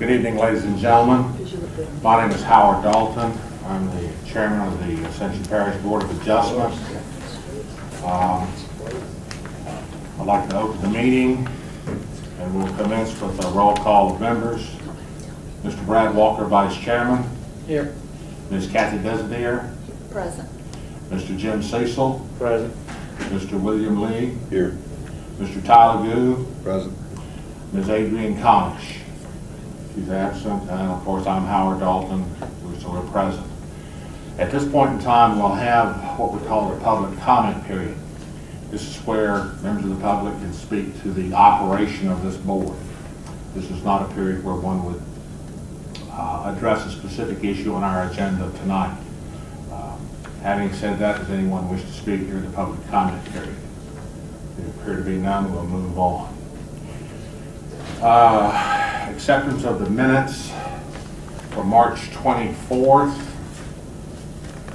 Good evening, ladies and gentlemen. My name is Howard Dalton. I'm the chairman of the Ascension Parish Board of Adjustment. I'd like to open the meeting, and we'll commence with a roll call of members. Mr. Brad Walker, Vice Chairman. Here. Ms. Kathy Desadier. Present. Mr. Jim Cecil. Present. Mr. William Lee. Here. Mr. Tyler Goo. Present. Ms. Adrienne Conish. She's absent, and of course I'm Howard Dalton, so we're present. At this point in time, we'll have what we call a public comment period. This is where members of the public can speak to the operation of this board. This is not a period where one would address a specific issue on our agenda tonight. Having said that, does anyone wish to speak during the public comment period? There appear to be none. We'll move on. Acceptance of the minutes for March 24th.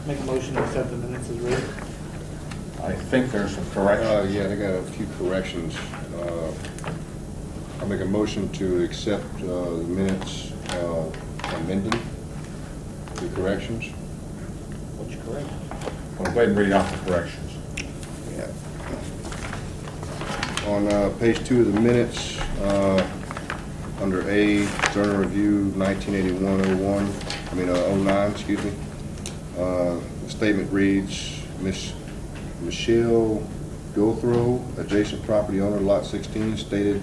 Make a motion to accept the minutes as read. I think there's some corrections. Yeah, they got a few corrections. I'll make a motion to accept the minutes amended, the corrections. What's correct? Well, go ahead and read off the corrections. Yeah. On page 2 of the minutes, under A, Journal Review 09, excuse me. The statement reads, Miss Michelle Gothrow, adjacent property owner, lot 16, stated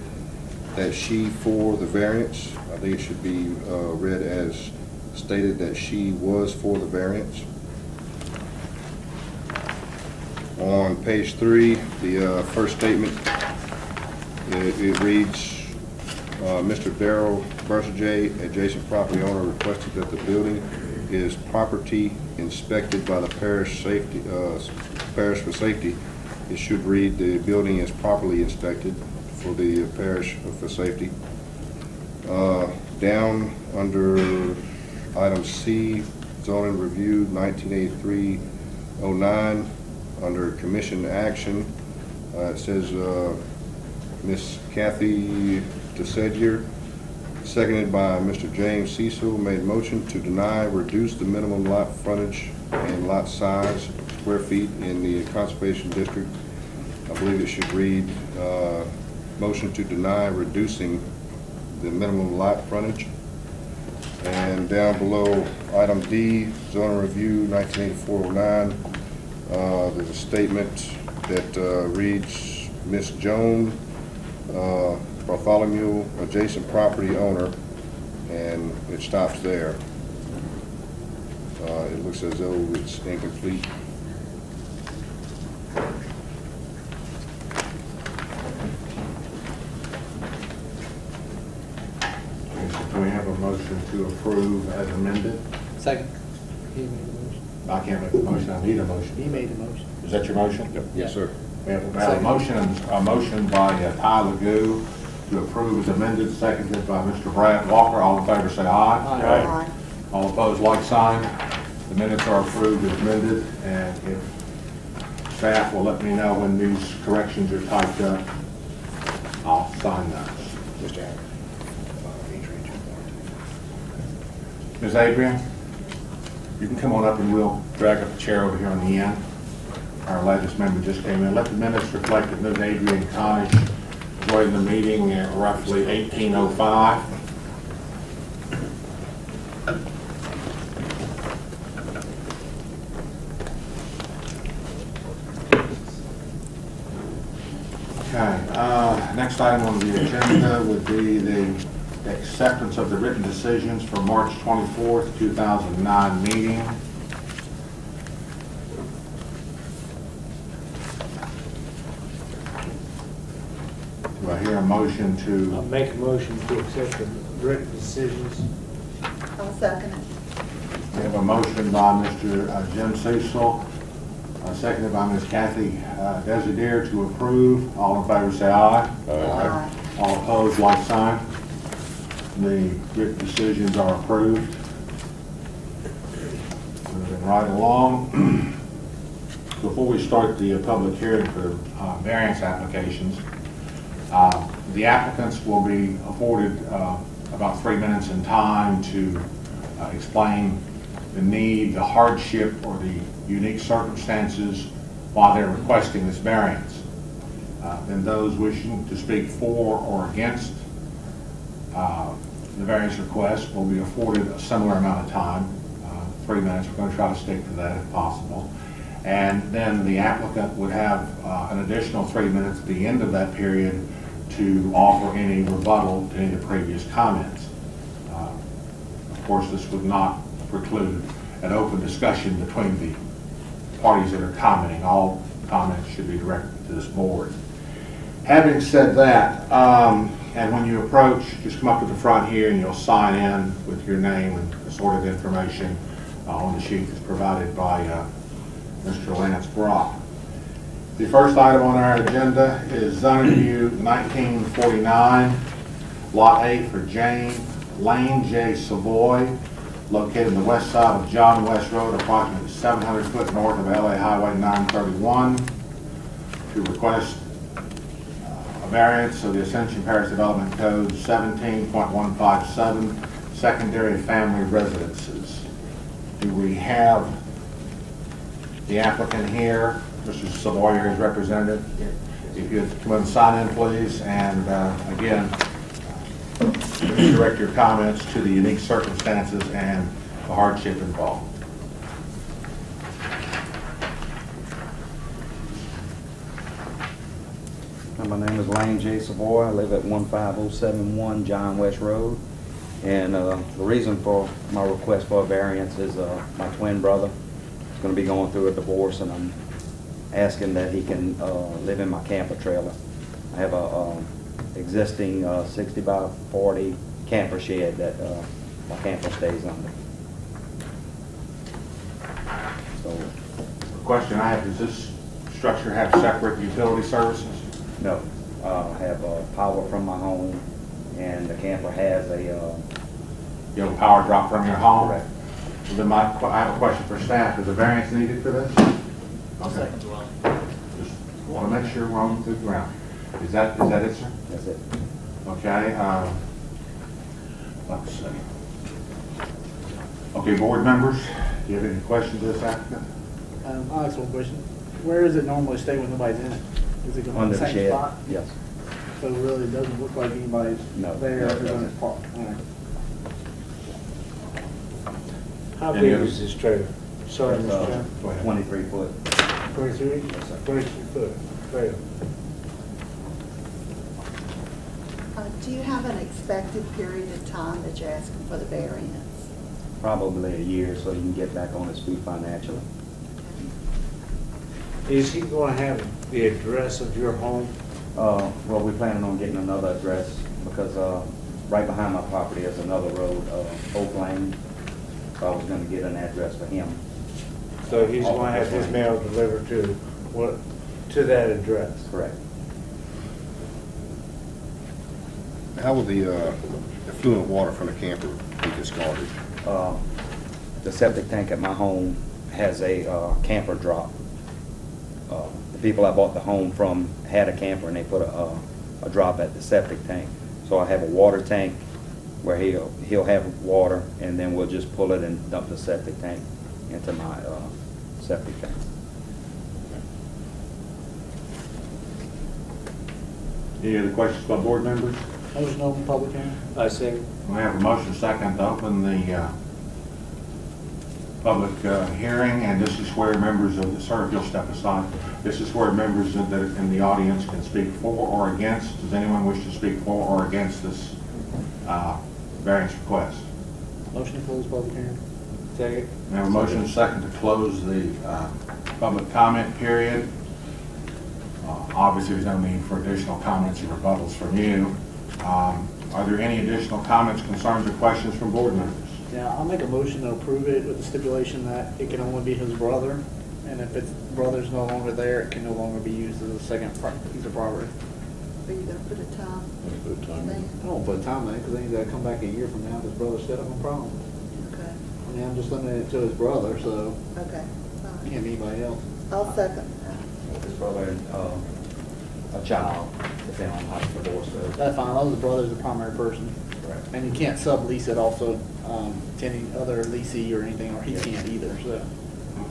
that she for the variance. I think it should be read as stated that she was for the variance. On page 3, the first statement, it reads, Mr. Darrell Bersaget, adjacent property owner, requested that the building is property inspected by the parish for safety. It should read the building is properly inspected for the parish for safety. Down under item C, zoning review 1983-09, under commission action, it says Miss Kathy Desadier, seconded by Mr. James Cecil, made motion to deny, reduce the minimum lot frontage and lot size, square feet in the conservation district. I believe it should read, motion to deny reducing the minimum lot frontage. And down below, item D, zoning review 1984-09, there's a statement that reads, Miss Joan Bartholomew, adjacent property owner, and it stops there. It looks as though it's incomplete. Do we have a motion to approve as amended? Second. He made the motion. I can't make the motion. I need a motion. He made the motion. Is that your motion? Yep. Yes, sir. We have a motion by Tyler Goo to approve as amended, seconded by Mr. Brad Walker. All in favor say aye. Aye. All opposed, like sign. The minutes are approved as amended, and if staff will let me know when these corrections are typed up, I'll sign those. Mr. Hammond. Ms. Adrienne, you can come on up and we'll drag up a chair over here on the end. Our latest member just came in. Let the minutes reflect that Ms. Adrienne Conish joined the meeting at roughly 18:05. Okay, next item on the agenda would be the acceptance of the written decisions for March 24th, 2009 meeting. Do I hear a motion I'll to, make a motion to accept the written decisions. I'll second it. we have a motion by Mr. Jim Cecil, seconded by Ms. Kathy Desadier to approve. All in favor say aye. Aye. All opposed, like sign. The written decisions are approved. Moving right along. Before we start the public hearing for variance applications, the applicants will be afforded about 3 minutes in time to explain the need, the hardship, or the unique circumstances while they're requesting this variance. Then those wishing to speak for or against the variance request will be afforded a similar amount of time, 3 minutes. We're going to try to stick to that if possible. And then the applicant would have an additional 3 minutes at the end of that period to offer any rebuttal to any of the previous comments. Of course, this would not preclude an open discussion between the parties that are commenting. All comments should be directed to this board. Having said that, and when you approach, just come up to the front here and you'll sign in with your name and the sort of information on the sheet that's provided by Mr. Lance Brock. The first item on our agenda is zoning review 1949, Lot 8 for Lane J. Savoy, located on the west side of John West Road, approximately 700 foot north of LA Highway 931, to request a variance of the Ascension Parish Development Code 17.157, secondary family residences. Do we have the applicant here? Mr. Savoy is represented. If you'd come and sign in, please, and again, direct your comments to the unique circumstances and the hardship involved. My name is Lane J. Savoy. I live at 15071 John West Road. And the reason for my request for a variance is my twin brother is going to be going through a divorce, and I'm asking that he can live in my camper trailer. I have a existing 60 by 40 camper shed that my camper stays under. So, The question I have, does this structure have separate utility services? no, I have power from my home, and the camper has a You have a power drop from your home? correct. Well, then I have a question for staff. Is a variance needed for this? Okay. Just want to make sure we're on good ground. Is that it, sir? That's it. Okay. Let's see. Okay, board members, do you have any questions of this applicant? I'll ask one question. Where does it normally stay when nobody's in it? Is it going to Under the the same shed, spot? yes. So it really doesn't look like anybody's No, there no, it other than doesn't. it's parked. All right. How Any big other- is this trailer? Sorry, It's, Mr. Chairman. Go ahead. 23 foot. 23? Yes, sir. 23 foot trailer. Do you have an expected period of time that you're asking for the variance? Probably a year, so he can get back on his feet financially. Is he going to have the address of your home? Well, we're planning on getting another address because right behind my property is another road, Oak Lane. So I was going to get an address for him. So he's going to have his mail delivered to that address? Correct. How will the effluent water from the camper be discarded? The septic tank at my home has a camper drop. The people I bought the home from had a camper, and they put a drop at the septic tank. So I have a water tank where he'll have water, and then we'll just pull it and dump the septic tank into my septic tank. Any other questions by board members? Motion to open public hearing. I second. We have a motion second to open the public hearing, and this is where members of the, sir, if you'll step aside, this is where members that are in the audience can speak for or against. Does anyone wish to speak for or against this variance request? Motion to close public hearing. Second. We have a motion second to close the public comment period. Obviously, there's no need for additional comments or rebuttals from you. Are there any additional comments, concerns, or questions from board members? Yeah, I'll make a motion to approve it with the stipulation that it can only be his brother, and if its brother's no longer there, it can no longer be used as a second piece of property. Are you gonna put a time? I don't put a time on it, because then he's gotta come back a year from now if his brother set up a problem. Okay, I mean, I'm just limiting it to his brother, so okay, it fine. can't be anybody else. I'll second that. His brother and a child, depending on how the divorce goes. That's fine, as long as the brother's the primary person. Correct. And you can't sublease it also to any other leasee or anything, or he can't either, so.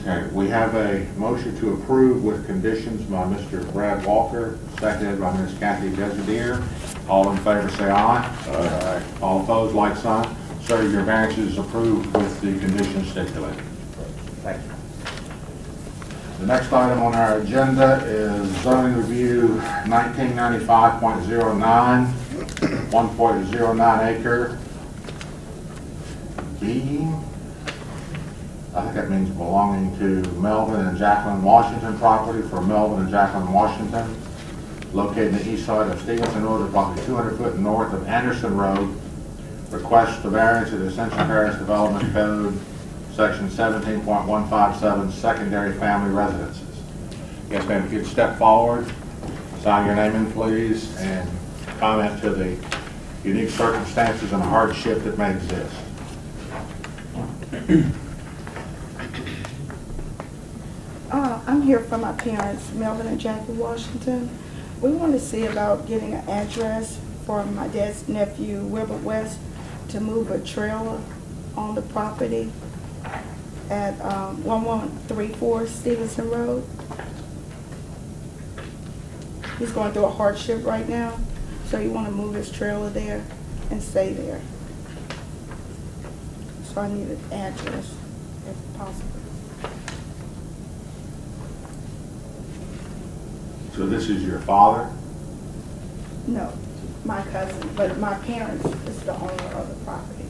Okay, we have a motion to approve with conditions by Mr. Brad Walker, seconded by Ms. Kathy Desideer. All in favor say aye. Aye. All opposed, like sign. Sir, your variance is approved with the conditions stipulated. Thank you. The next item on our agenda is zoning review 1995.09, 1.09 acre B. I think that means belonging to Melvin and Jacqueline Washington property for Melvin and Jacqueline Washington, located in the east side of Stevenson Road, approximately 200 foot north of Anderson Road. Request the variance of the Ascension Parish Development Code, Section 17.157, secondary family residences. Yes, ma'am, if you'd step forward, sign your name in, please, and comment to the unique circumstances and hardship that may exist. I'm here for my parents, Melvin and Jackie Washington. We want to see about getting an address for my dad's nephew, Wilbert West, to move a trailer on the property at 1134 Stevenson Road. He's going through a hardship right now, so you want to move his trailer there and stay there. So I need an address if possible. So this is your father? No, my cousin, but my parents is the owner of the property.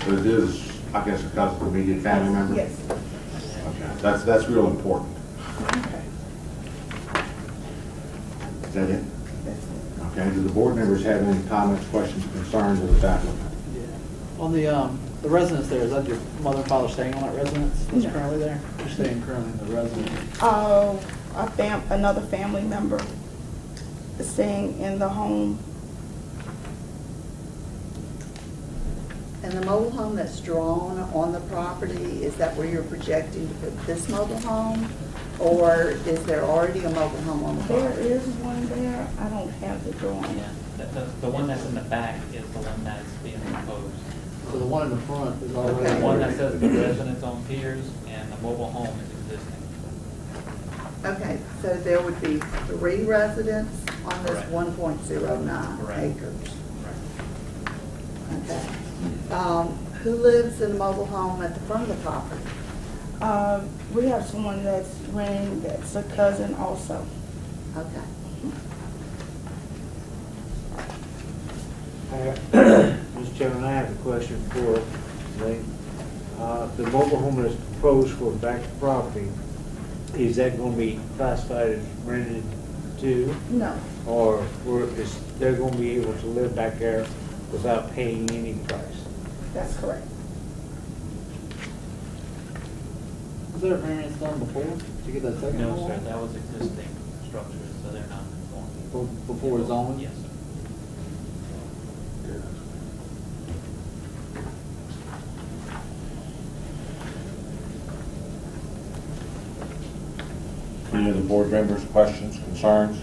So it is, I guess, a cousin, immediate family member? Yes. Okay, that's real important. Okay. Is that it? That's it. Okay, do the board members have any comments, questions, concerns with this applicant? Yeah. On the residence there, is that your mother and father staying on that residence that's No. currently there? You're staying currently in the residence? Another family member is staying in the home. And the mobile home that's drawn on the property, is that where you're projecting to put this mobile home? Or is there already a mobile home on the There property? is one there. I don't have the drawing. Yeah, the one that's in the back is the one that's being proposed. So the one in the front is already. Okay. The one that says the residence on piers and the mobile home is existing. Okay, so there would be 3 residents on this Correct. 1.09 Correct. acres. Right. Okay. Who lives in a mobile home at the front of the property? We have someone that's renting, that's a cousin also. Okay. Mr. Chairman, I have a question for Lee. The mobile home that's proposed for the back property, is that going to be classified as rented too? No, Or is they're going to be able to live back there without paying any price? that's correct. Was there a variance done before to get that second No, home? sir, that was existing structures, so they're not going. Before zoning? Yes, sir. Any of the board members, questions, concerns?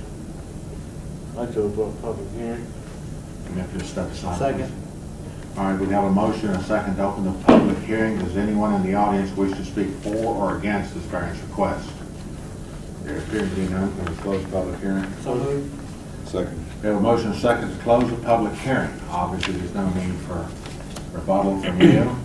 I'd like to open a public hearing. You have to step aside. Second. please. All right, we have a motion and a second to open the public hearing. Does anyone in the audience wish to speak for or against this variance request? There appears to be none. Can we close the public hearing? So moved. Second. We have a motion and a second to close the public hearing. Obviously, there's no need for rebuttal from you.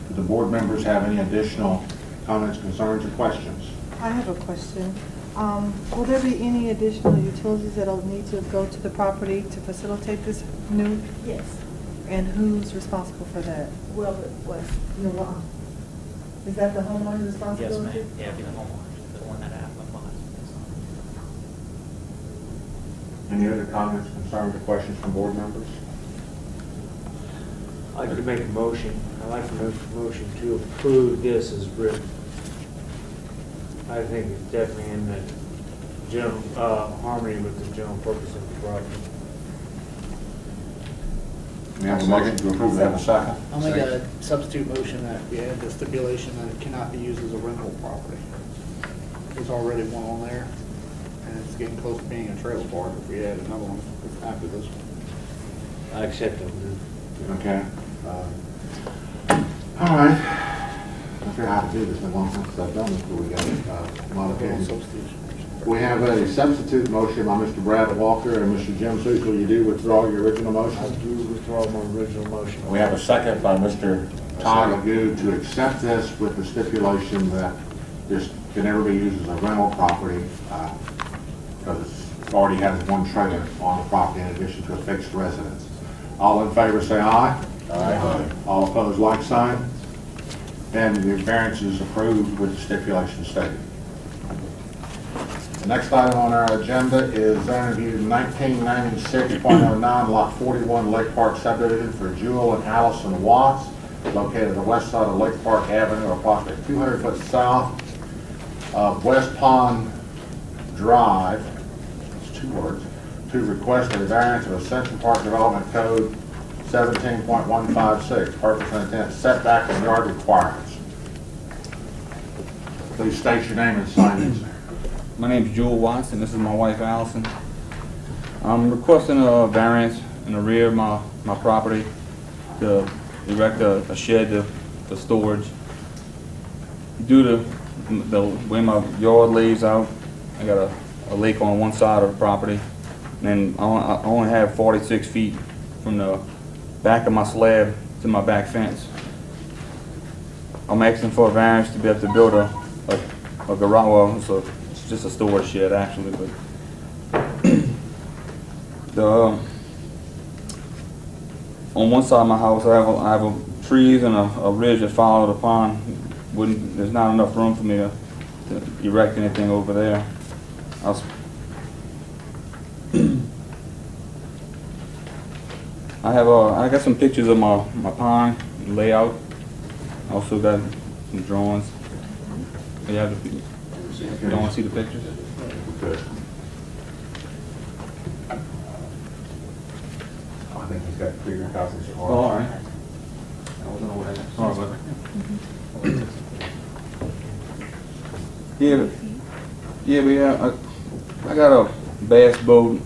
Do the board members have any additional comments, concerns, or questions? I have a question. Will there be any additional utilities that'll need to go to the property to facilitate this new? Yes, And who's responsible for that? Wilbert West. Is that the homeowner's Yes, responsibility? ma'am, yeah, be the homeowner, the one that applies. Any other comments, concerns, or questions from board members? I'd like to make a motion. I'd like to make a motion to approve this as written. I think it's definitely in the general, harmony with the general purpose of the property. We have a motion to approve. We have a second. I'll make a substitute motion that we add the stipulation that it cannot be used as a rental property. There's already one on there, and it's getting close to being a trailer park if we add another one after this one. I accept it. Okay. All right. I figure out how to do this in a long time since I've done this, but we got modification. We have a substitute motion by Mr. Brad Walker and Mr. Jim Cecil. You do withdraw your original I motion? do withdraw my original motion. We have a second by Mr. Todd Agu to accept this with the stipulation that this can never be used as a rental property because it already has one trailer on the property in addition to a fixed residence. All in favor say aye. Aye. All opposed, like sign. And the variance is approved with the stipulation stated. The next item on our agenda is zoning review 1996.09, lot 41, Lake Park subdivision for Jewel and Allison Watts, located on the west side of Lake Park Avenue, approximately 200 foot south of West Pond Drive. It's 2 words. To request a variance of Ascension Park Development Code 17.156, purpose and intent, setback and yard requirements. Please state your name and sign in, sir. My name is Jewel Watts, and this is my wife Allison. I'm requesting a variance in the rear of my property to erect a shed for storage. Due to the way my yard lays out, I got a lake on one side of the property, and I only have 46 feet from the back of my slab to my back fence. I'm asking for a variance to be able to build a garage. Well, it's just a storage shed actually, but on one side of my house I have trees and a ridge that follow the pond. There's not enough room for me to erect anything over there. I got some pictures of my pond layout. I also got some drawings. You don't want to see the pictures? Good. I think he's got bigger copies. Oh, all right. I wasn't aware. Sorry about that. I got a bass boat,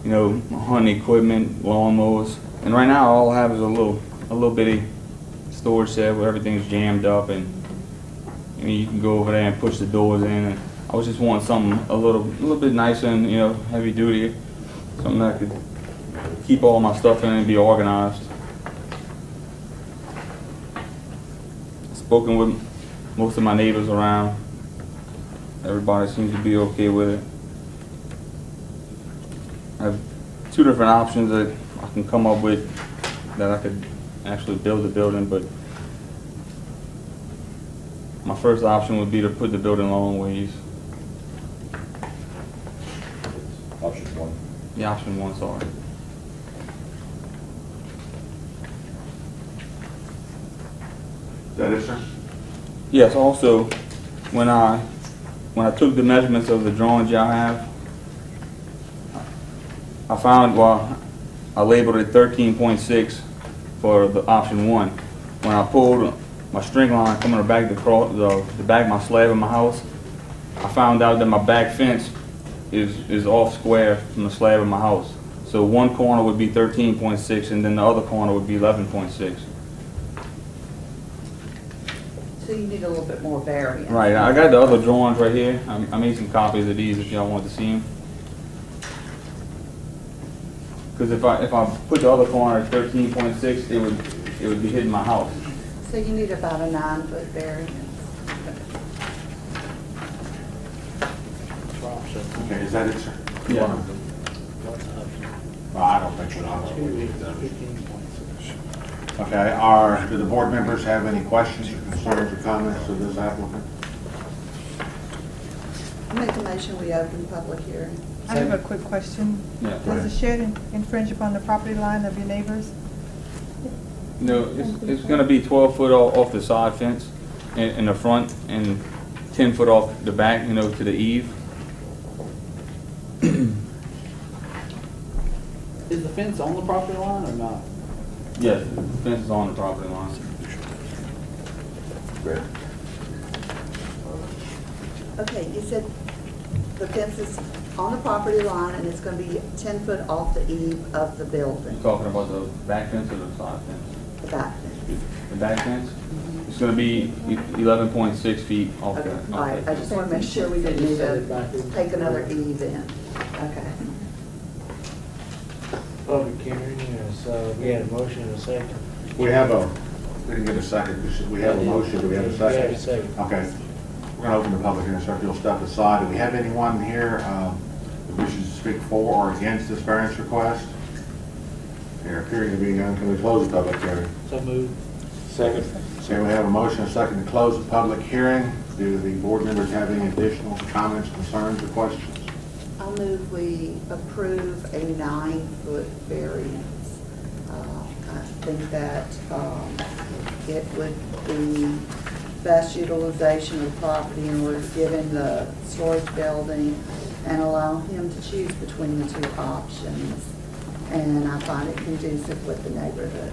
hunting equipment, lawnmowers, and right now all I have is a little bitty storage shed where everything's jammed up, and you can go over there and push the doors in. And I was just wanting something a little bit nicer and heavy duty, something that I could keep all my stuff in and be organized. I've spoken with most of my neighbors around. Everybody seems to be okay with it. I have 2 different options that I can come up with that I could actually build the building, but my first option would be to put the building long ways. Option 1. Yeah, option 1, sorry. Is that it, sir? Yes, also, when I took the measurements of the drawings y'all have, I found, I labeled it 13.6 for the option 1. When I pulled my string line coming back the back of my slab in my house, I found out that my back fence is off square from the slab of my house. So one corner would be 13.6 and then the other corner would be 11.6. So you need a little bit more variance. Right, I got the other drawings right here. I made some copies of these if y'all want to see them. Because if I put the other corner at 13.6, it would be hitting my house. So you need about a 9-foot variance. Okay, is that it, sir? Yeah. Well, I don't think we're on. 15.6. Okay, do the board members have any questions or concerns or comments of this applicant? I make a motion we open public hearing. I have a quick question. Yeah. Does the shed infringe upon the property line of your neighbors? No, it's going to be 12 foot off the side fence in the front and 10 foot off the back, to the eave. Is the fence on the property line or not? Yes, the fence is on the property line. Great. Okay, you said the fence is on the property line, and it's gonna be 10 foot off the eave of the building, You talking about the back fence or the side fence? the back fence. The back fence? It's gonna be 11.6 feet off Okay, the. all right, I just wanna make sure we didn't need to take another eve in. Okay. Public hearing, yes, we had a motion and a second. We didn't get a second. We have a motion. Do we have a We have a second? second. Okay. We're going to open the public hearing, sir. If you'll step aside. Do we have anyone here that wishes to speak for or against this variance request? There appearing to be none. Can we close the public hearing? So moved. Second. So we have a motion and a second to close the public hearing. Do the board members have any additional comments, concerns, or questions? I'll move we approve a 9-foot variance. I think that it would be best utilization of the property in order to get in the storage building and allow him to choose between the two options. And I find it conducive with the neighborhood.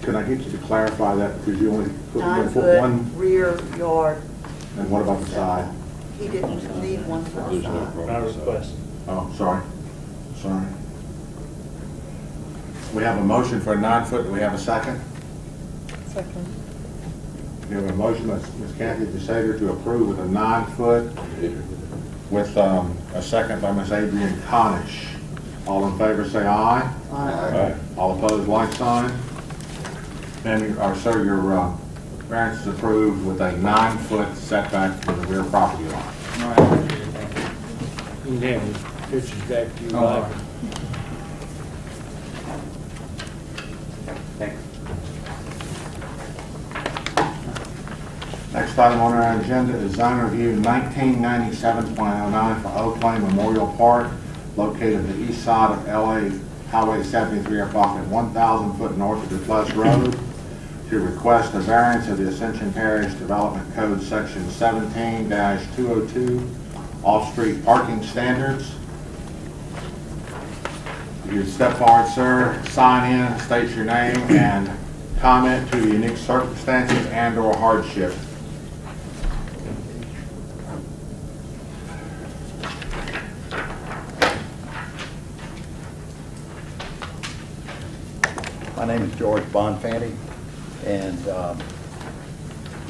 Can I get you to clarify that? Because you only put 9-foot rear yard. And what about the side? He didn't need one for the side. My request. Oh, sorry. Sorry. We have a motion for a 9-foot. Do we have a second? Second. We have a motion by Ms. Kathy DeSager to approve with a 9-foot with a second by Ms. Adrian Conish. All in favor say aye. Aye. All opposed, like sign. And, sir, your variance is approved with a 9-foot setback from the rear property line. All right, appreciate it, thank you. Yeah, pictures back to you. Oh, all like. right. Thanks. Next item on our agenda is zone review 1997.09 for Oak Lane Memorial Park, located at the east side of LA Highway 73, approximately 1,000 foot north of Duplessis Road, to request a variance of the Ascension Parish Development Code Section 17-202, off-street parking standards. You step forward, sir, sign in, state your name, and comment to the unique circumstances and/or hardship. My name is George Bonfanti, and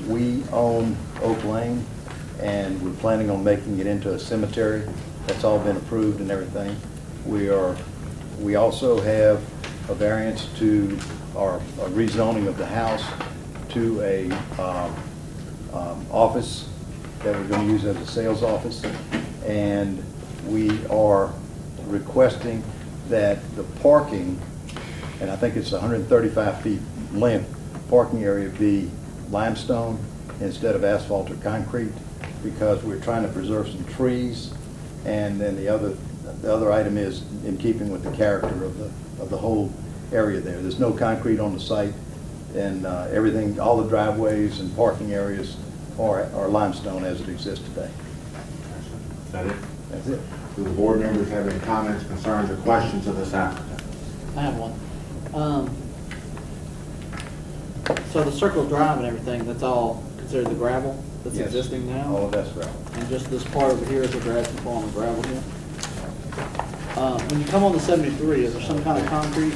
we own Oak Lane, and we're planning on making it into a cemetery. That's all been approved and everything. We also have a variance to our rezoning of the house to a office that we're going to use as a sales office, and we are requesting that the parking, and I think it's 135 feet length, parking area be limestone instead of asphalt or concrete, because we're trying to preserve some trees. And then the other item is in keeping with the character of the whole area there. There's no concrete on the site, and everything, all the driveways and parking areas are limestone as it exists today. Is that it? That's it. Do the board members have any comments, concerns, or questions of this applicant? I have one. So the circle drive and everything, that's all considered the gravel that's Yes. existing now? All of that's gravel. And just this part over here is a grass and form of gravel here? When you come on the 73, is there some kind of concrete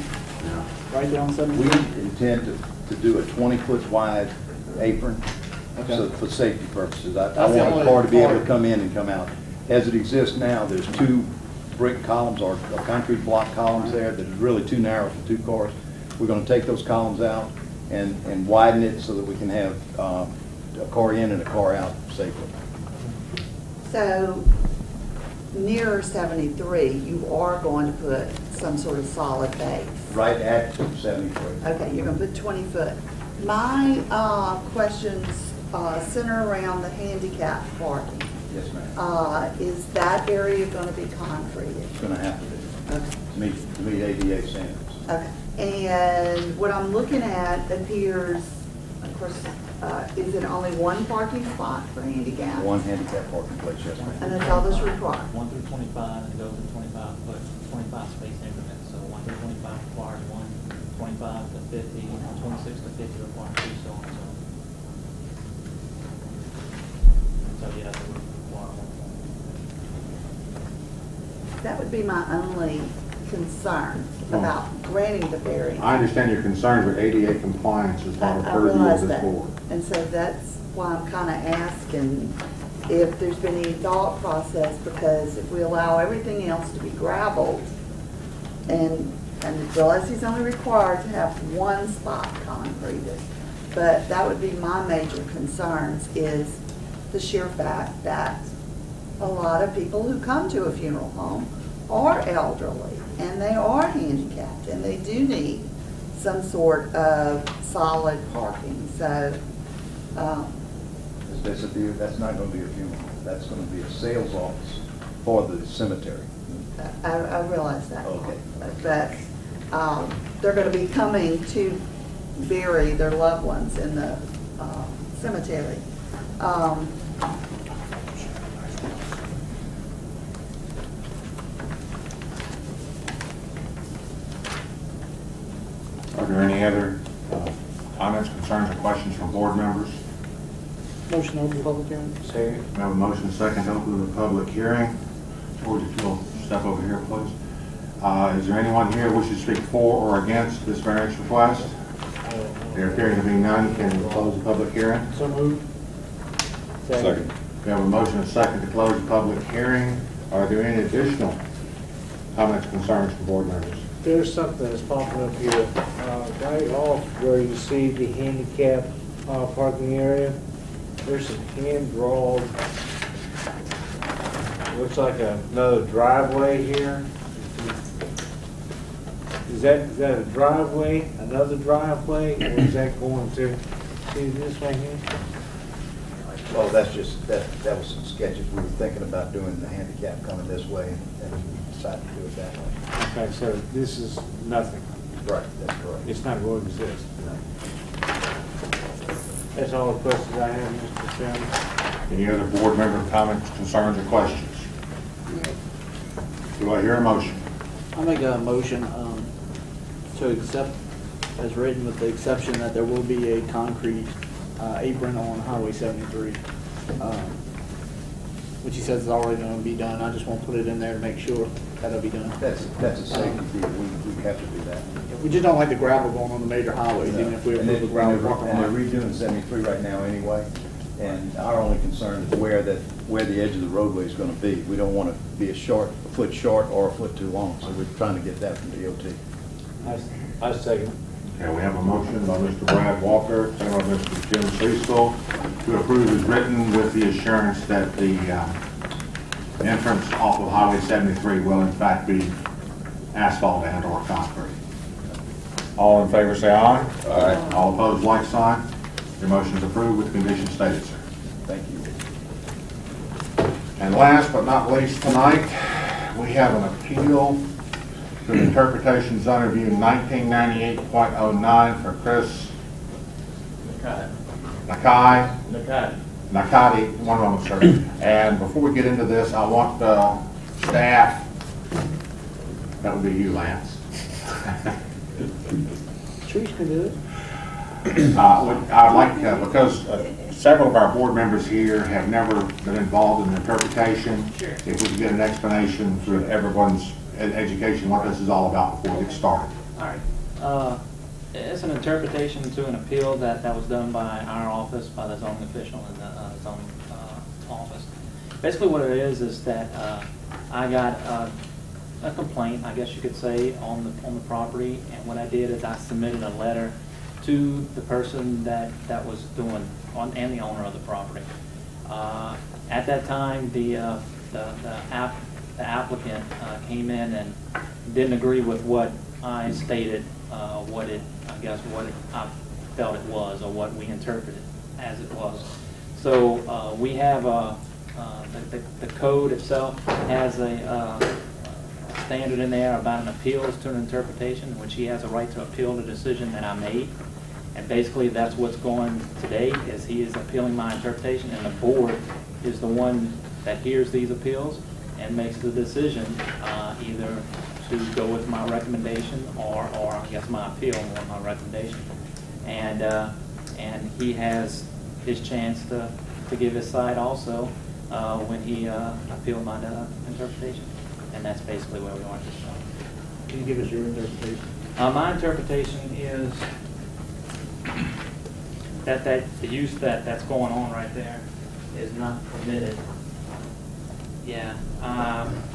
right there on We 73? intend to do a 20-foot wide apron, Okay. so for safety purposes. I That's the want only a car to be able to part. come in and come out. As it exists now, there's 2 brick columns or concrete block columns there that is really too narrow for 2 cars. We're going to take those columns out and widen it so that we can have a car in and a car out safely. So near 73, you are going to put some sort of solid base. Right at 73. Okay, you're going to put 20 foot. My questions center around the handicap parking. Yes, ma'am. Is that area going to be concreted? It's going to have to be Okay. to meet ADA standards. Okay. And what I'm looking at appears, of course, is it only one parking spot for handicap? One handicap parking place, yes, ma'am. And that's all that's required? 1 through 25, and it goes in 25 space increments. So 1 through 25 requires 1, 25 to 50, 26 to 50 requires 2, so on and so on. So yeah, they would require 1. that would be my only concern about granting the variance. I understand your concerns, but ADA compliance is not a I purview of realize this that. board. And so that's why I'm kind of asking if there's been any thought process, because if we allow everything else to be gravelled, and realize he's only required to have one spot concreted, but that would be my major concerns, is the sheer fact that a lot of people who come to a funeral home are elderly, and they are handicapped, and they do need some sort of solid parking. So, That's not going to be a funeral. That's going to be a sales office for the cemetery. I realize that. Okay. But they're going to be coming to bury their loved ones in the cemetery. Are there any other comments, concerns, or questions from board members? Motion to open public hearing. Second. We have a motion second to open the public hearing. George, if you'll step over here, please. Is there anyone here wishing to speak for or against this variance request? There appearing to be none, can we close the public hearing? So moved. Second. We have a motion and second to close the public hearing. Are there any additional comments, concerns from board members? There's something that's popping up here, right off where you see the handicap parking area. There's some hand-drawn, looks like another driveway here. Is that a driveway, another driveway, or is that going to, see this right here? Well, that's just, that was some sketches. We were thinking about doing the handicap coming this way, and we decided to do it that way. Okay, so this is nothing. Right, that's correct. It's not going to exist. That's all the questions I have, Mr. Chairman. Any other board member comments, concerns, or questions? Do I hear a motion? I'll make a motion to accept as written, with the exception that there will be a concrete apron on Highway 73, which he says is already going to be done. I just won't put it in there to make sure that'll be done. That's a safety deal. We have to do that. We just don't like the gravel going on the major highways, even if we And approve the gravel walking they're line. redoing 73 right now anyway, and our only concern is where the edge of the roadway is going to be. We don't want to be a foot short or a foot too long, so we're trying to get that from DOT. I second. Okay, we have a motion by Mr. Brad Walker, second by Mr. Jim Cecil, to approve as written with the assurance that the entrance off of Highway 73 will in fact be asphalt and or concrete. All in favor say aye. Aye. All opposed, like sign. Your motion is approved with the conditions stated, sir. Thank you. And last but not least tonight, we have an appeal to the interpretation zone review 1998.09 for Chris Nakati, one moment, sir. And before we get into this, I want the staff, that would be you, Lance. Trees can do it. I'd like, because several of our board members here have never been involved in interpretation, if we could get an explanation through everyone's education, what this is all about before we get started. All right. It's an interpretation to an appeal that was done by our office, by the zoning official in the zoning office. Basically what it is that I got a complaint, I guess you could say, on the property, and what I did is I submitted a letter to the person that was doing, and the owner of the property. At that time, the applicant came in and didn't agree with what I stated, what I felt it was, or what we interpreted as it was. So we have the code itself has a standard in there about an appeals to an interpretation, in which he has a right to appeal the decision that I made. And basically that's what's going today, is he is appealing my interpretation, and the board is the one that hears these appeals and makes the decision either to go with my recommendation or I guess my appeal more my recommendation. And he has his chance to give his side also when he appealed my interpretation. And that's basically where we are at this point. Can you give us your interpretation? My interpretation is that the use that's going on right there is not permitted. Yeah,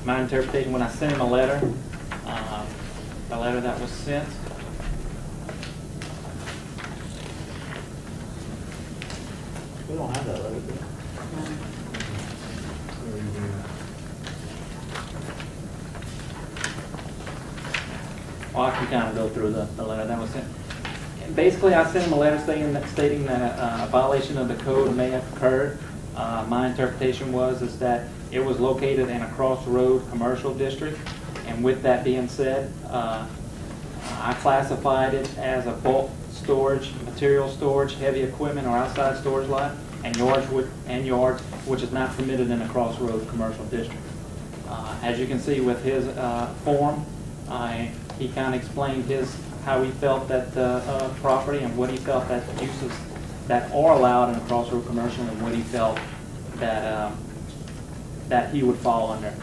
my interpretation, when I sent him a letter, the letter that was sent, We don't have that letter, do we? well, I can kind of go through the letter that was sent. Basically, I sent him a letter stating that a violation of the code may have occurred. My interpretation is that it was located in a crossroad commercial district, and with that being said, I classified it as a bulk storage, material storage, heavy equipment, or outside storage lot, and yards, which is not permitted in a crossroad commercial district. As you can see with his form, he kind of explained how he felt that property and what he felt that the uses that are allowed in a crossroad commercial and what he felt that that he would fall under.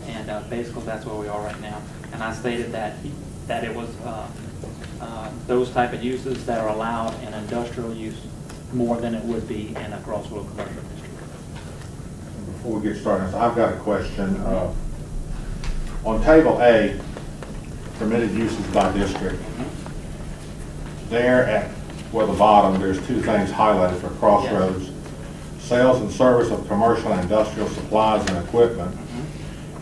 And basically that's where we are right now. And I stated that it was those type of uses that are allowed in industrial use more than it would be in a crossroad commercial district. Before we get started, I've got a question. On table A, permitted uses by district, there at, well, the bottom, there's two things highlighted for Crossroads. Yes. Sales and service of commercial and industrial supplies and equipment,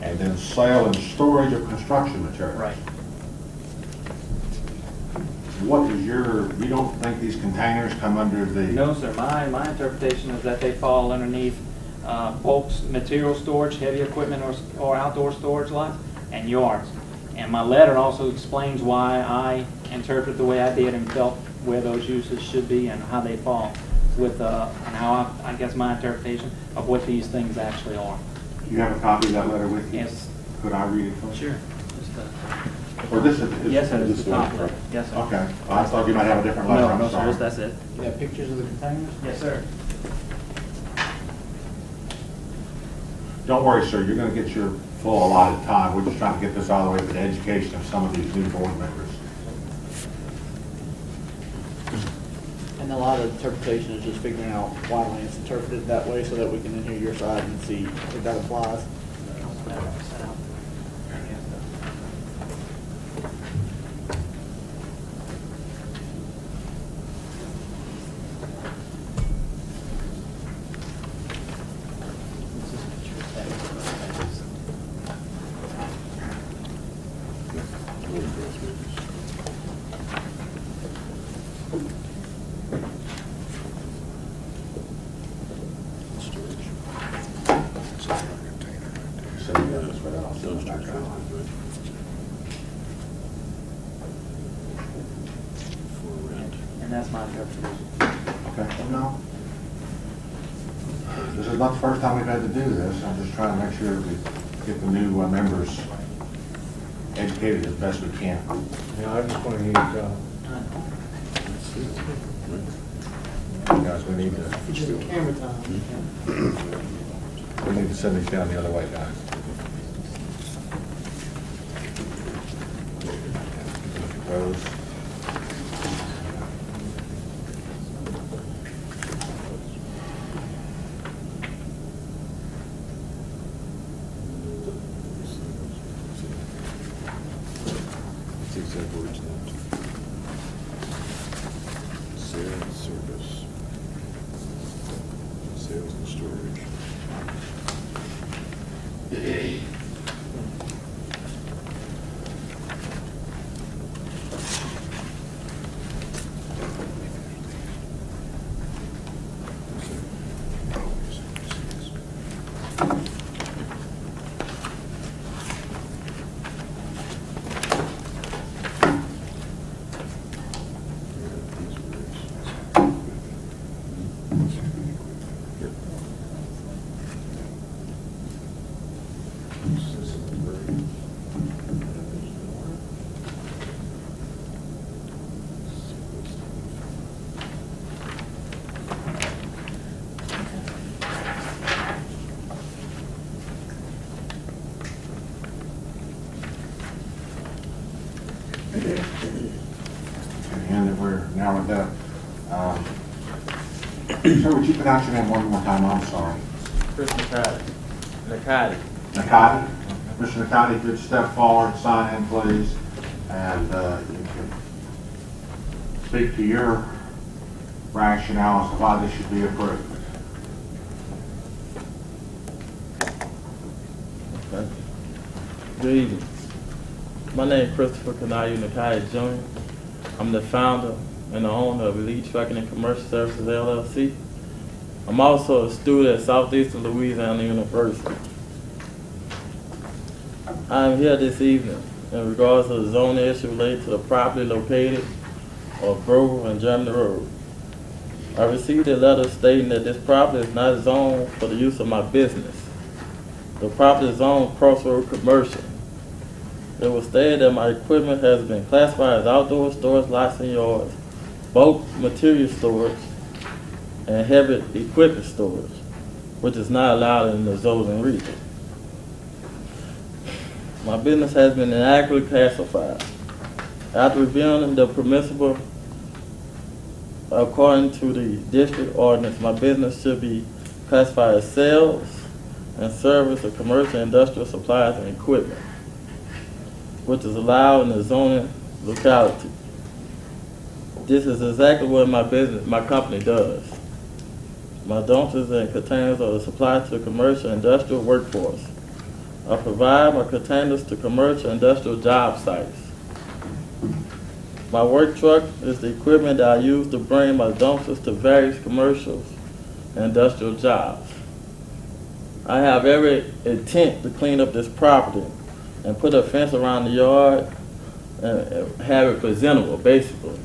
and then sale and storage of construction materials. Right. What is you don't think these containers come under the? No, sir. My interpretation is that they fall underneath bulk material storage, heavy equipment, or outdoor storage lots, and yards. And my letter also explains why I interpreted the way I did and felt where those uses should be and how they fall with, and how I guess my interpretation of what these things actually are. You have a copy of that letter with you? Yes. Could I read it first? Sure. Or this is? Yes, sir. This is the top letter. Yes, sir. Okay. Well, I thought you might have a different letter. No, I'm no, sorry. sir. That's it. You have pictures of the containers? Yes, sir. Don't worry, sir. You're going to get your full allotted time. We're just trying to get this out of the way for the education of some of these new board members. And a lot of interpretation is just figuring out why Lance interpreted it that way so that we can then hear your side and see if that applies. And that's my interpretation. Okay. No. This is not the first time we've had to do this. I'm just trying to make sure we get the new members educated as best we can. Yeah, I just want to use, Guys, we need to. It's just camera time. We need to send these down the other way, guys. Look at those. Sales and service. Sales and storage. Sir, would you pronounce your name one more time? I'm sorry. Chris McCarty. McCarty. Nakati? Mr. Nakati, if you'd step forward, sign in, please, and you can speak to your rationale as to why this should be approved. Good evening. My name is Christopher Kanayu Nakati Jr. I'm the founder and the owner of Elite Trucking and Commercial Services LLC. I'm also a student at Southeastern Louisiana University. I'm here this evening in regards to the zoning issue related to the property located on Grove and Germany Road. I received a letter stating that this property is not zoned for the use of my business. The property is zoned crossroad commercial. It was stated that my equipment has been classified as outdoor storage lots and yards, bulk material storage, and heavy equipment storage, which is not allowed in the zoning region. My business has been inaccurately classified. After reviewing the permissible according to the district ordinance, my business should be classified as sales and service of commercial and industrial supplies and equipment, which is allowed in the zoning locality. This is exactly what my company does. My dumpsters and containers are supplied to the commercial and industrial workforce. I provide my containers to commercial and industrial job sites. My work truck is the equipment that I use to bring my dumpsters to various commercial and industrial jobs. I have every intent to clean up this property and put a fence around the yard and have it presentable, basically.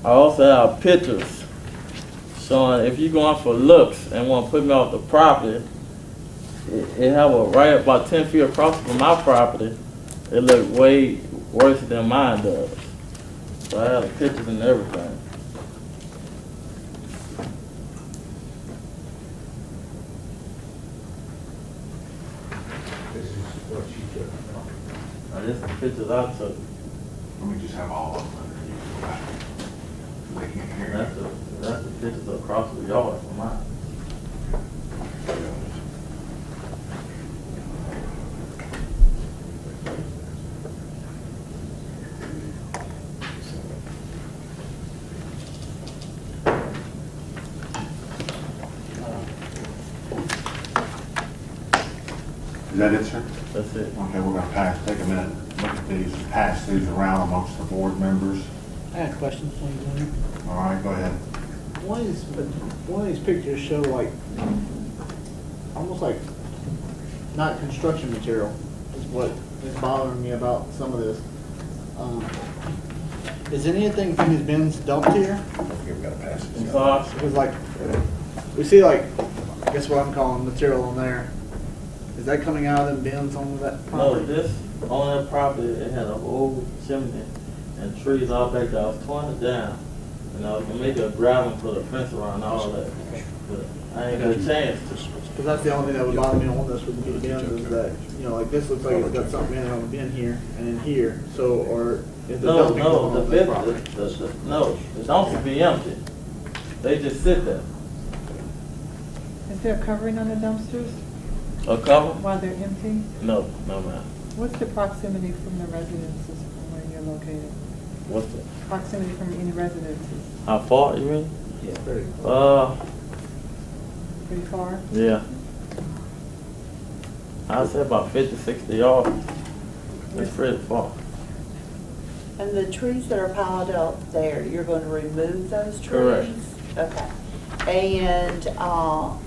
I also have pictures showing if you're going for looks and want to put me off the property, it have a right about 10 feet across from my property. It look way worse than mine does. So I have the pictures and everything. This is what you took. Now this is the pictures I took. Let me just have all of them under you. Go back. They can't hear you. That's the pictures across the yard from mine. Is that it, sir? That's it. Okay, we're gonna take a minute, look at these, pass these around amongst the board members. I have questions for you, Junior. All right, go ahead. One of these pictures show like, almost like not construction material is what is bothering me about some of this. Is anything from these bins dumped here? We gotta pass this. Because like, we see like, I guess what I'm calling material on there. Is that coming out of the bins on that No, property? this, on that property, it had a old chimney and trees all back there. I was tearing it down. And I was gonna make a gravel and put a fence around all that. But I ain't got a chance to. Because that's the only thing that would bother me on this with the bins is that, you know, like this looks like it's got something in it on the bin here and in here. So, or is the dumping going No, on the that bit, property? no, the dumpsters be empty. They just sit there. Is there a covering on the dumpsters A cover? while they're empty? No, no ma'am. What's the proximity from the residences from where you're located? What's the, Proximity from any residences? how far you mean? Yeah, very. Pretty far? Yeah. I'd say about 50, 60 yards. It's pretty far. And the trees that are piled up there, you're going to remove those trees? Correct. Okay. And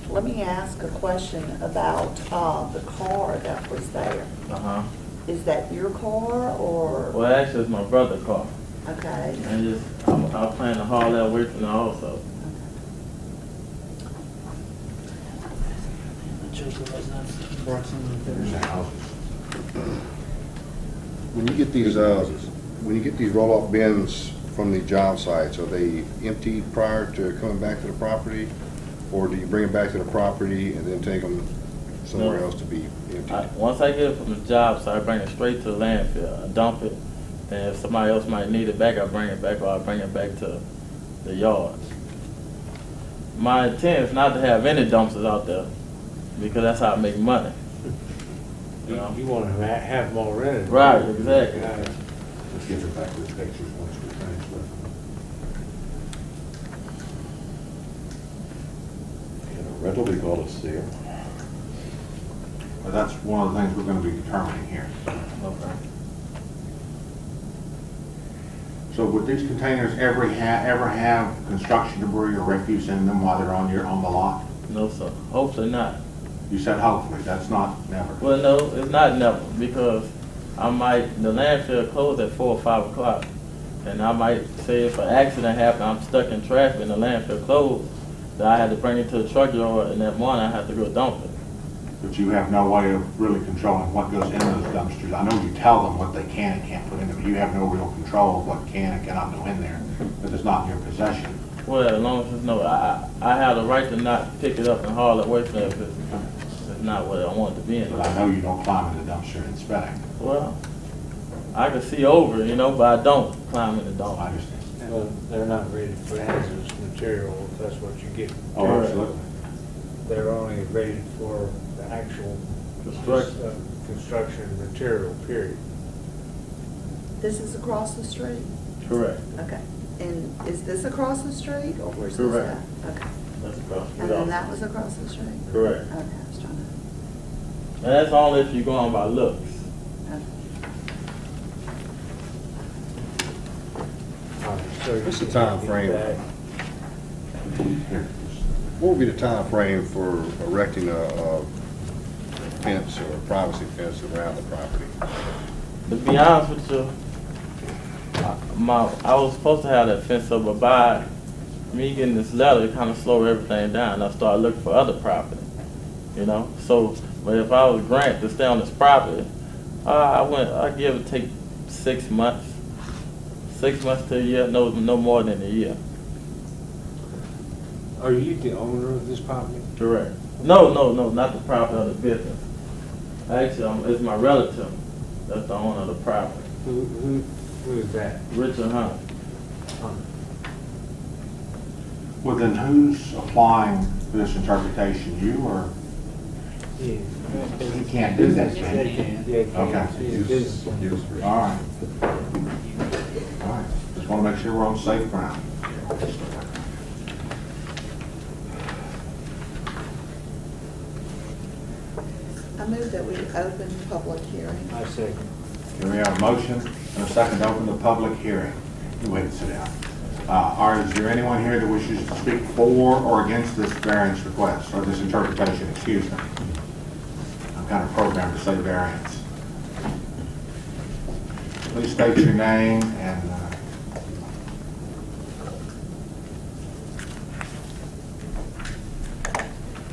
let me ask a question about the car that was there. Uh-huh. Is that your car or? Well, actually, it's my brother's car. Okay. And just, I plan to haul that away from there also. There's the houses. When you get these roll-off bins from the job sites, are they emptied prior to coming back to the property? Or do you bring them back to the property and then take them somewhere No. else to be emptied? Once I get it from the job site, I bring it straight to the landfill. I dump it. And if somebody else might need it back, I bring it back, or I bring it back to the yards. My intent is not to have any dumpsters out there, because that's how I make money. You want to have them all rented. Right, exactly. Let's get it back to the pictures once we finish with them. And a rental, we call it sale. But that's one of the things we're going to be determining here. Okay. So would these containers ever have construction debris or refuse in them while they're on the lot? No, sir. Hopefully not. You said hopefully, that's not never. Well, no, it's not never, because the landfill closed at 4 or 5 o'clock. And I might say if an accident happened, I'm stuck in traffic and the landfill closed, that I had to bring it to the truck yard, and that morning I had to go dump it. But you have no way of really controlling what goes in those dumpsters. I know you tell them what they can and can't put in them, but you have no real control of what can and cannot go in there, because it's not in your possession. Well, as long as it's no, I have the right to not pick it up and haul it away from there if it's not what I want it to be in. But I know you don't climb in the dumpster and inspect. Well, I can see over, but I don't climb in the dump. I understand. Well, they're not rated for hazardous material, if that's what you get. Oh, absolutely. They're only rated for the actual construction material, period. This is across the street? Correct. Okay. And is this across the street, or where's Correct. this at? Okay. That's across the And then street. that was across the street? Correct. Okay, I was trying to... And that's only if you're going by looks. Okay. What's the time frame? Here. What would be the time frame for erecting a fence or a privacy fence around the property? To be honest with you, I was supposed to have that fence up, but by me getting this letter, it kind of slowed everything down. I started looking for other property, So, but if I was granted to stay on this property, I give or take 6 months. 6 months to a year, no more than a year. Are you the owner of this property? Correct. No, not the property of the business. Actually, it's my relative that's the owner of the property. Who is that? Richard Hunt. Well, then who's applying this interpretation, you or? Yeah. He can't do that, can They he? can. Yeah, Okay. All right. All right. Just want to make sure we're on safe ground. I move that we open public hearing. I second. Here we have a motion and a second to open the public hearing. You wait and sit down. Is there anyone here that wishes to speak for or against this variance request, or this interpretation, excuse me? I'm kind of programmed to say variance. Please state your name and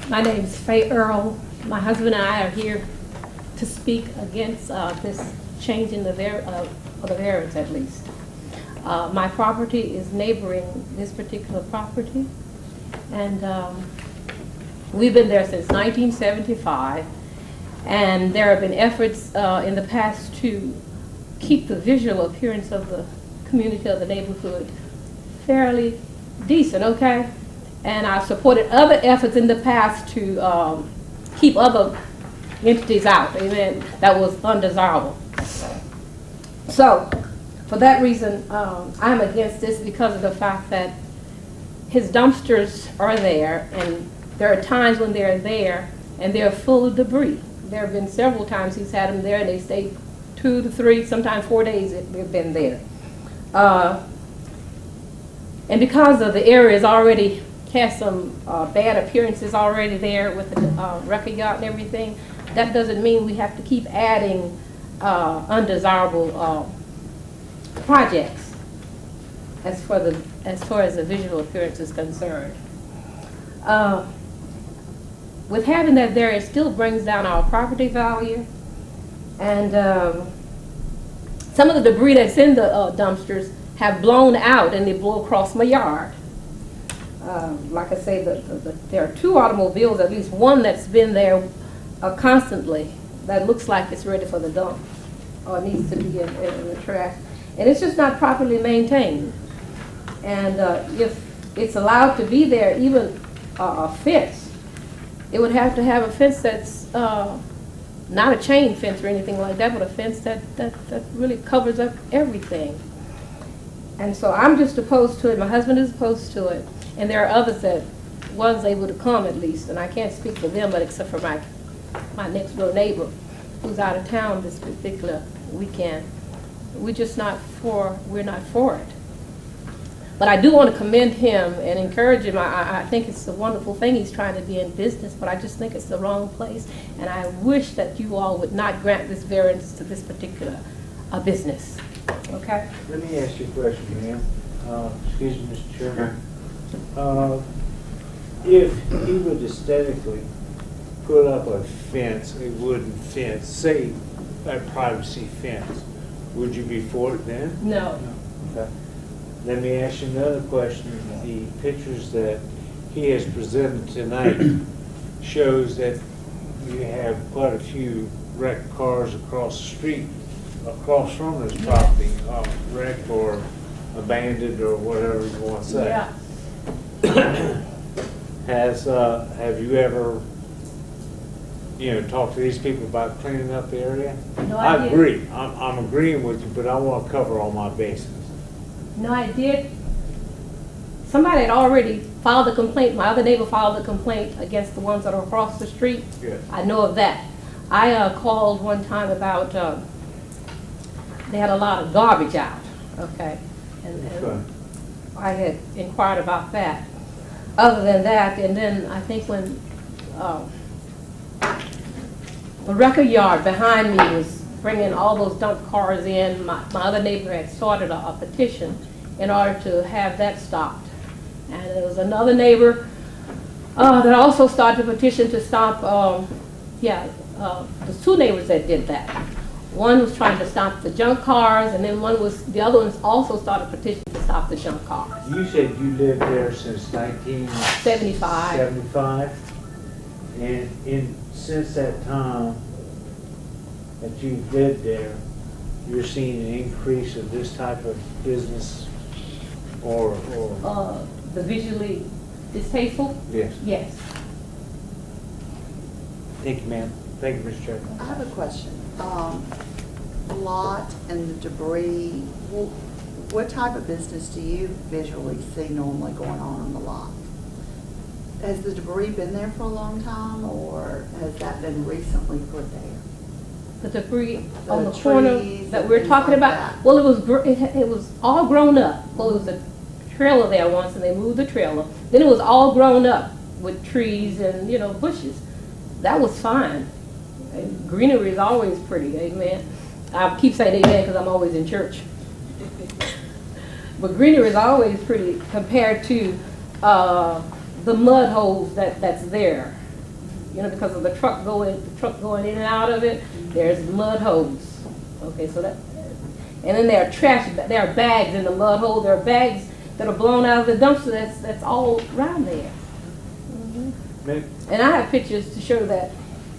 My name is Faye Earl. My husband and I are here to speak against this change in the variance, at least. My property is neighboring this particular property, and we've been there since 1975, and there have been efforts in the past to keep the visual appearance of the community, of the neighborhood, fairly decent, okay? And I've supported other efforts in the past to keep other entities out, amen, that was undesirable. So, for that reason, I'm against this because of the fact that his dumpsters are there, and there are times when they're there and they're full of debris. There have been several times he's had them there, and they stay 2 to 3, sometimes 4 days they've been there. And because of the area is already has some bad appearances already there with the record yard and everything, that doesn't mean we have to keep adding undesirable projects as far as the visual appearance is concerned. With having that there, it still brings down our property value, and some of the debris that's in the dumpsters have blown out and they blow across my yard. Like I say, there are 2 automobiles, at least one that's been there constantly, that looks like it's ready for the dump or needs to be in the trash. And it's just not properly maintained. And if it's allowed to be there, even a fence, it would have to have a fence that's not a chain fence or anything like that, but a fence that really covers up everything. And so I'm just opposed to it. My husband is opposed to it. And there are others that was able to come at least. And I can't speak for them, but except for my next door neighbor who's out of town this particular weekend. We're not for it. But I do want to commend him and encourage him. I think it's a wonderful thing he's trying to be in business, but I just think it's the wrong place. And I wish that you all would not grant this variance to this particular business. Okay? Let me ask you a question, ma'am. Excuse me, Mr. Chairman. If he would aesthetically put up a fence, a wooden fence, say a privacy fence, would you be for it then? No. Okay. Let me ask you another question. The pictures that he has presented tonight shows that you have quite a few wrecked cars across the street, across from this property, wrecked or abandoned or whatever you want to say. Yeah. Have you ever, talked to these people about cleaning up the area? No, I agree. I'm agreeing with you, but I want to cover all my bases. No, I did. Somebody had already filed a complaint. My other neighbor filed a complaint against the ones that are across the street. Yes. I know of that. I called one time about, they had a lot of garbage out, okay? And I had inquired about that. Other than that, and then I think when the record yard behind me was bringing all those dump cars in, my other neighbor had started a petition in order to have that stopped. And there was another neighbor that also started a petition to stop, there's two neighbors that did that. One was trying to stop the junk cars, and then the other one also started a petition to stop the junk cars. You said you lived there since 1975. 75. And since that time that you've lived there, you're seeing an increase of this type of business or The visually distasteful? Yes. Yes. Thank you, ma'am. Thank you, Mr. Chairman. I have a question. The lot and the debris, what type of business do you visually see normally going on the lot? Has the debris been there for a long time, or has that been recently put there? The debris on The the corner trees that and we're things talking like about, that. well, it was all grown up. Well, it was a trailer there once, and they moved the trailer. Then it was all grown up with trees and, bushes. That was fine. And greenery is always pretty, amen. I keep saying amen because I'm always in church. But greenery is always pretty compared to the mud holes that's there. Because of the truck going in and out of it, there's mud holes. Okay, so that, and then there are bags in the mud hole. There are bags that are blown out of the dumpster that's all around there. And I have pictures to show that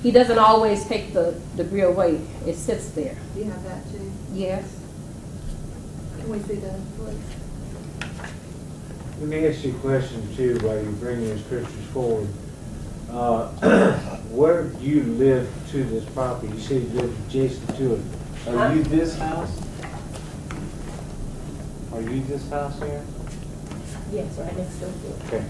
he doesn't always take the debris away. It sits there. Do you have that too? Yes. Can we see that, please? Let me ask you a question too while you're bringing these pictures forward. Where do you live to this property? You say you live adjacent to it. Are you this house? Are you this house here? Yes, right next to it. Okay.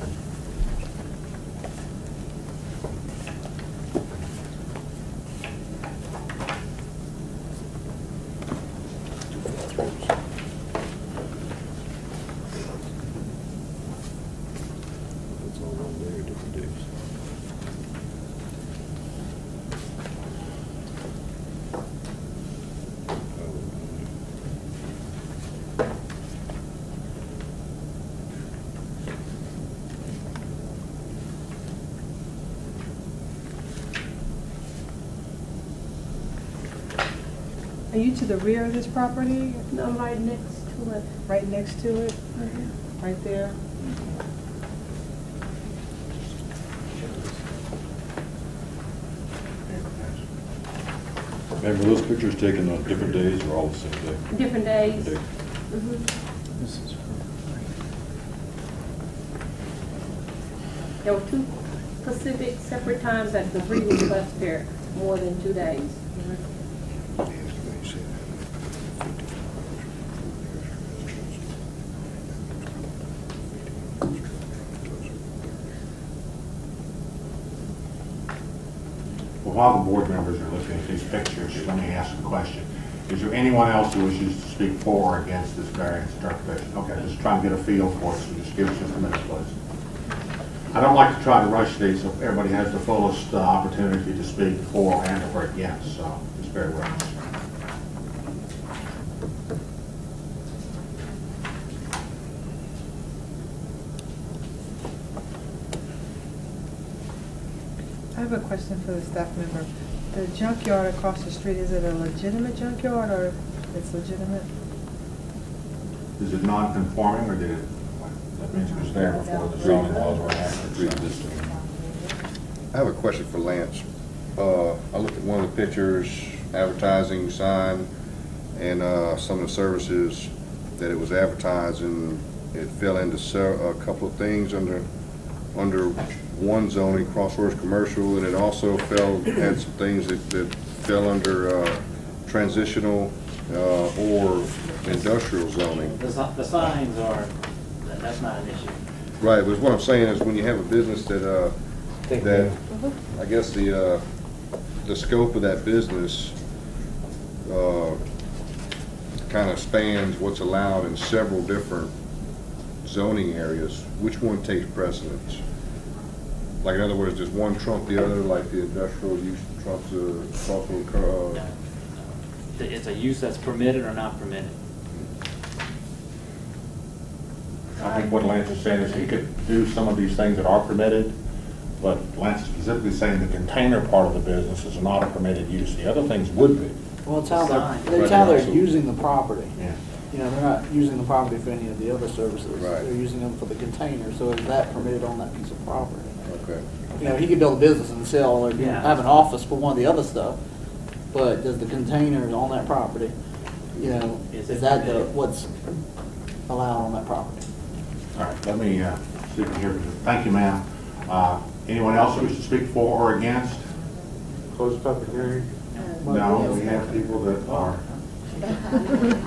It's all on there, different days. Are you to the rear of this property? No, right next to it. Right next to it? Right there? Ma'am, were those pictures taken on different days or all the same day? Different days. Day. Mhm. There were two specific separate times that debris was left there, more than 2 days. Well, while the board members are looking at these pictures, let me ask a question. Is there anyone else who wishes to speak for or against this variance interpretation? Okay, just try and get a feel for it, so just give us just a minute, please. I don't like to try to rush these, so everybody has the fullest opportunity to speak for and or against, so just bear with us. I have a question for the staff member. The junkyard across the street, is it a legitimate junkyard or it's legitimate? Is it non-conforming, or did it, that means it was there before the zoning laws were enacted? I have a question for Lance. I looked at one of the pictures, advertising sign, and some of the services that it was advertising. It fell into a couple of things under one zoning, crossroads commercial, and it also had some things that fell under transitional or industrial zoning. The signs are, that's not an issue. Right, but what I'm saying is when you have a business that I guess the scope of that business kind of spans what's allowed in several different zoning areas. Which one takes precedence? Like, in other words, does one trump the other, like the industrial use trumps the crossroad? It's a use that's permitted or not permitted. I think what Lance is saying is he could do some of these things that are permitted, but Lance is specifically saying the container part of the business is not a permitted use. The other things would be. Well, it's how Sign. they're using the property. Yeah. You know, they're not using the property for any of the other services. Right. They're using them for the container, so is that permitted on that piece of property? Okay. You know, he could build a business and sell or Yeah. have an office for one of the other stuff, but does the containers on that property, you know, Is is it that permitted? what's allowed on that property? All right, let me see if we hear. Thank you, ma'am. Anyone else who wishes to speak for or against? Close public hearing. No, we have people that are.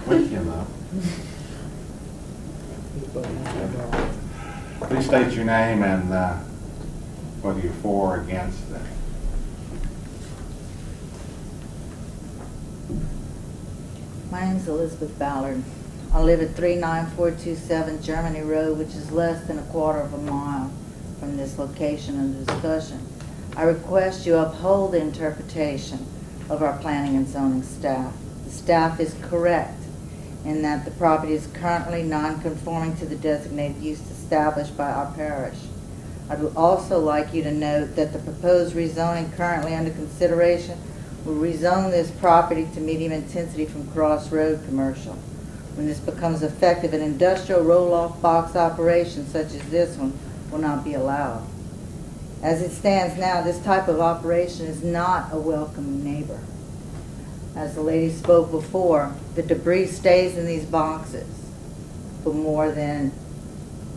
Wait, you know. Please state your name and whether you're for or against that. My name is Elizabeth Ballard. I live at 39427 Germany Road, which is less than a quarter of a mile from this location under discussion. I request you uphold the interpretation of our planning and zoning staff. The staff is correct in that the property is currently non-conforming to the designated use established by our parish. I would also like you to note that the proposed rezoning currently under consideration will rezone this property to medium intensity from crossroad commercial. When this becomes effective, an industrial roll-off box operation such as this one will not be allowed. As it stands now, this type of operation is not a welcoming neighbor. As the lady spoke before, the debris stays in these boxes for more than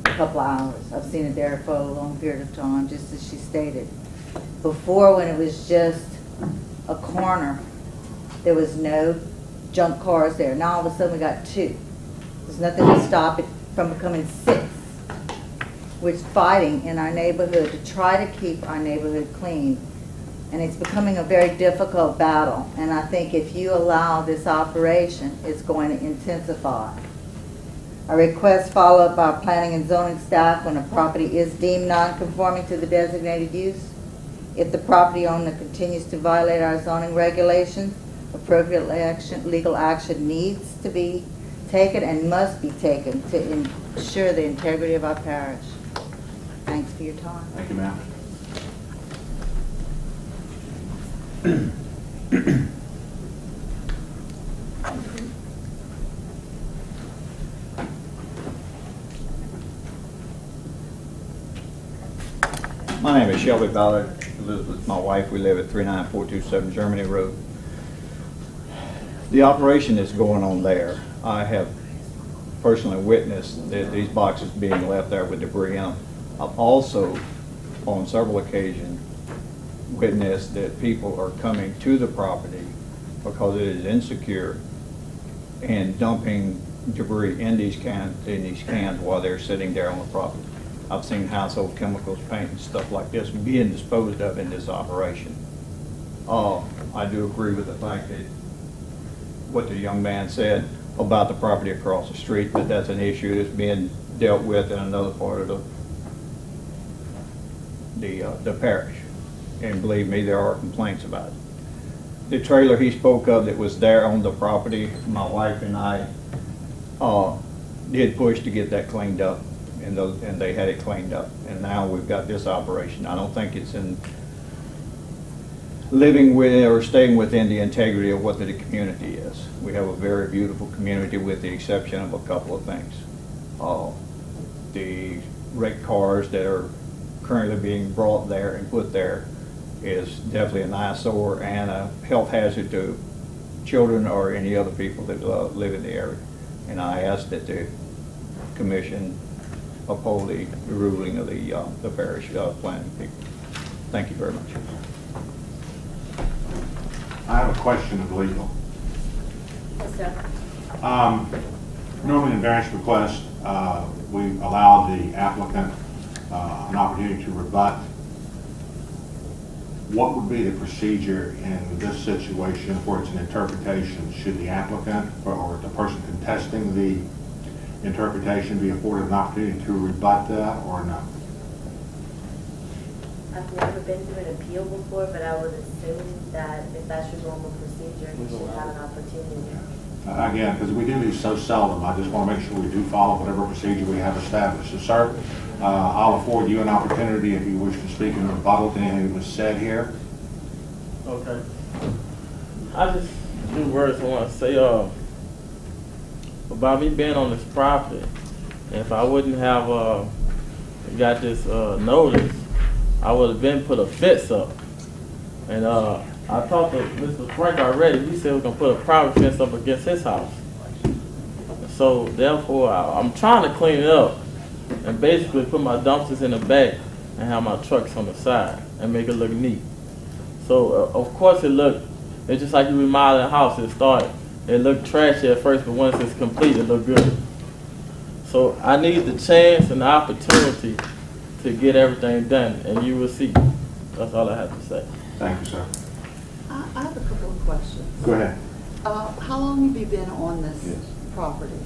a couple hours. I've seen it there for a long period of time, just as she stated. Before, when it was just a corner, there was no junk cars there. Now all of a sudden we got 2. There's nothing to stop it from becoming 6. We're fighting in our neighborhood to try to keep our neighborhood clean. And it's becoming a very difficult battle. And I think if you allow this operation, it's going to intensify. I request follow-up by our planning and zoning staff when a property is deemed non-conforming to the designated use. If the property owner continues to violate our zoning regulations, appropriate legal action needs to be taken and must be taken to ensure the integrity of our parish. Thanks for your time. Thank you, ma'am. My name is Shelby Ballard. Elizabeth, my wife. We live at 39427 Germany Road. The operation that's going on there, I have personally witnessed these boxes being left there with debris in them. I've also on several occasions witnessed that people are coming to the property because it is insecure and dumping debris in these cans while they're sitting there on the property. I've seen household chemicals, paint, and stuff like this being disposed of in this operation. I do agree with the fact that what the young man said about the property across the street, that that's an issue that's being dealt with in another part of the parish. And believe me, there are complaints about it. The trailer he spoke of that was there on the property, my wife and I did push to get that cleaned up, and they had it cleaned up. And now we've got this operation. I don't think it's in living with or staying within the integrity of what the community is. We have a very beautiful community with the exception of a couple of things. The wrecked cars that are currently being brought there and put there is definitely an eyesore and a health hazard to children or any other people that live in the area. And I ask that the commission uphold the ruling of the parish planning people. Thank you very much. I have a question of legal. Yes, sir. Normally in variance requests, we allow the applicant an opportunity to rebut. What would be the procedure in this situation where it's an interpretation? Should the applicant or the person contesting the interpretation be afforded an opportunity to rebut that or no? I've never been through an appeal before, but I would assume that if that's your normal procedure, you should have an opportunity. Again, because we do these so seldom, I just want to make sure we do follow whatever procedure we have established. So, sir, I'll afford you an opportunity if you wish to speak in rebuttal to anything that was said here. Okay. I just two words I want to say about me being on this property. If I wouldn't have got this notice, I would have been put a fence up. And I talked to Mr. Frank already. He said we're going to put a private fence up against his house. So therefore, I'm trying to clean it up and basically put my dumpsters in the back and have my trucks on the side and make it look neat. So of course it's just like you remodel a house. It looked trashy at first, but once it's complete, it look good. So I need the chance and the opportunity to get everything done, and you will see. That's all I have to say. Thank you, sir. I have a couple of questions. Go ahead. How long have you been on this property?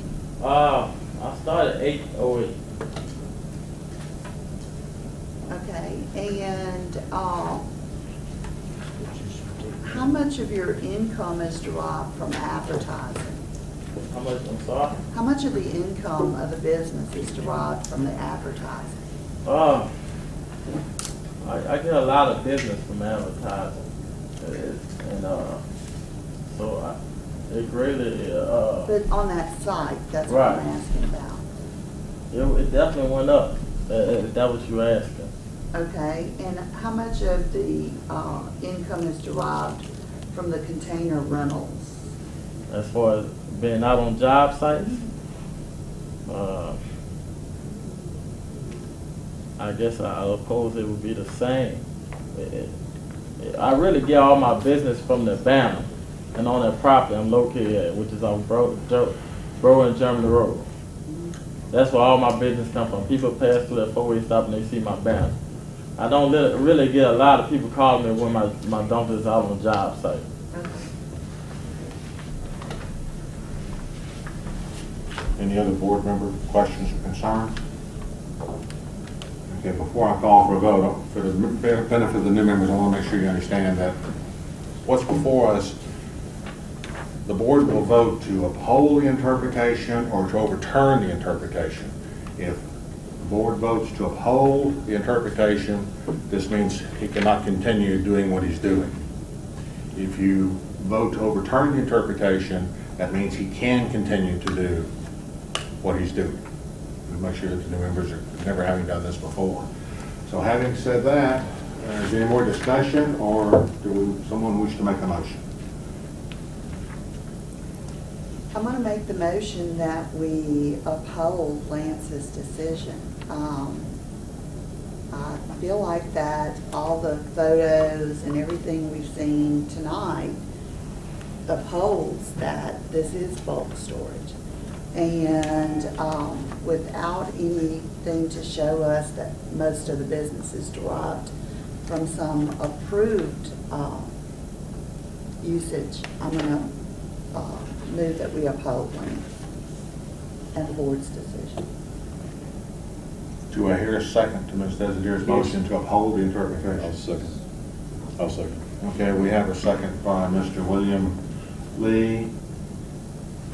I started 8/08. Okay, and how much of your income is derived from advertising? How much? I'm sorry? How much of the income of the business is derived from the advertising? I get a lot of business from advertising, and so it really. But on that site, that's right. what I'm asking about. It definitely went up. If that what you asking? Okay, and how much of the income is derived from the container rentals? As far as being out on job sites, I guess I suppose it would be the same. I really get all my business from the banner and on that property I'm located at, which is on Bro and Germany Road. That's where all my business come from. People pass through that four-way stop and they see my banner. I don't really get a lot of people calling me when my dumpster is out on a job site. Any other board member questions or concerns? Okay, before I call for a vote, for the benefit of the new members, I want to make sure you understand that what's before us, the board will vote to uphold the interpretation or to overturn the interpretation. If the board votes to uphold the interpretation, this means he cannot continue doing what he's doing. If you vote to overturn the interpretation, that means he can continue to do what he's doing. We'll make sure that the new members are never having done this before. So having said that, is there any more discussion, or someone wish to make a motion? I'm going to make the motion that we uphold Lance's decision. I feel like that all the photos and everything we've seen tonight upholds that this is bulk storage. And without anything to show us that most of the business is derived from some approved usage, I'm going to move that we uphold Lane and the board's decision. Do I hear a second to Ms. Desidier's motion to uphold the interpretation? I'll second. Okay, we have a second by Mr. William Lee.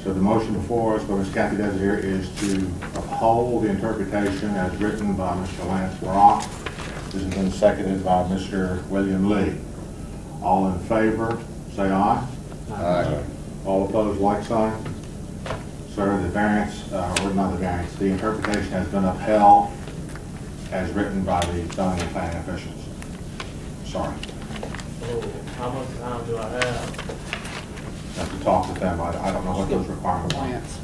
So the motion before us by Ms. Kathy Desidier is to uphold the interpretation as written by Mr. Lance Brock. This has been seconded by Mr. William Lee. All in favor, say aye. Aye. All opposed, like sign. Sir, the variance, or not the variance, the interpretation has been upheld as written by the zoning and planning officials. Sorry. So how much time do I have? I have to talk with them. I don't know what those requirements are. Lance.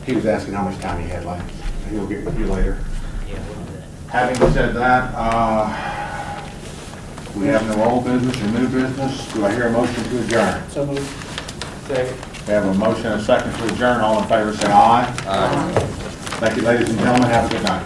He was asking how much time he had left. He'll get with you later. Yeah, we'll do that. Having said that, we have no old business or new business. Do I hear a motion to adjourn? So moved. Second. We have a motion and a second to adjourn. All in favor say aye. Aye. Thank you, ladies and gentlemen. Have a good night.